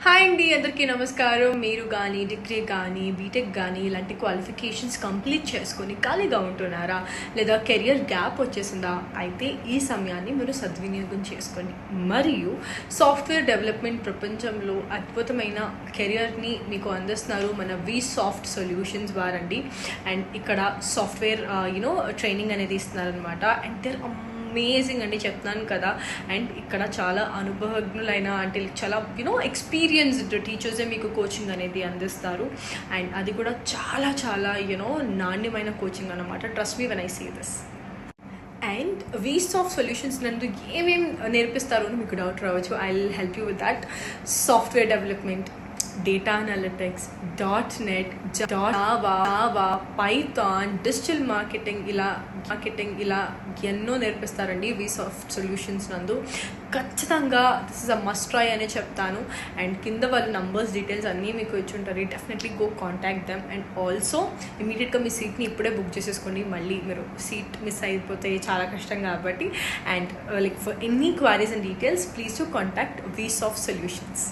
Hi అండి, అందరికీ నమస్కారం. మీరు కానీ డిగ్రీ కానీ బీటెక్ కానీ ఇలాంటి క్వాలిఫికేషన్స్ కంప్లీట్ చేసుకొని ఖాళీగా ఉంటున్నారా, లేదా కెరియర్ గ్యాప్ వచ్చేసిందా? అయితే ఈ సమయాన్ని మీరు సద్వినియోగం చేసుకోండి. మరియు సాఫ్ట్వేర్ డెవలప్మెంట్ ప్రపంచంలో అద్భుతమైన కెరియర్ని మీకు అందిస్తున్నారు మన వి సాఫ్ట్ సొల్యూషన్స్ వారండి. అండ్ ఇక్కడ సాఫ్ట్వేర్ ట్రైనింగ్ అనేది ఇస్తున్నారనమాట. అండ్ దేర్ అమేజింగ్ అండి, చెప్తున్నాను కదా. అండ్ ఇక్కడ చాలా అనుభవజ్ఞులైన అంటే చాలా ఎక్స్పీరియన్స్డ్ టీచర్సే మీకు కోచింగ్ అనేది అందిస్తారు. అండ్ అది కూడా చాలా చాలా నాణ్యమైన కోచింగ్ అనమాట. Trust me when I see this. And V Soft Solutions నందు ఏమేమి నేర్పిస్తారు అని మీకు డౌట్ రావచ్చు. I will help you with that. Software development, data analytics, .NET, Java, Python, digital marketing ఇలా ఎన్నో నేర్పిస్తారండి వి సాఫ్ట్ సొల్యూషన్స్ నందు. ఖచ్చితంగా this is a must try అనే చెప్తాను. అండ్ కింద వాళ్ళ నంబర్స్ డీటెయిల్స్ అన్నీ మీకు ఇచ్చి ఉంటారు. Definitely go contact them. And also ఇమీడియట్గా మీ సీట్ని ఇప్పుడే బుక్ చేసేసుకోండి. మళ్ళీ మీరు సీట్ మిస్ అయిపోతే చాలా కష్టం కాబట్టి. And like for any queries and details please to contact V Soft solutions.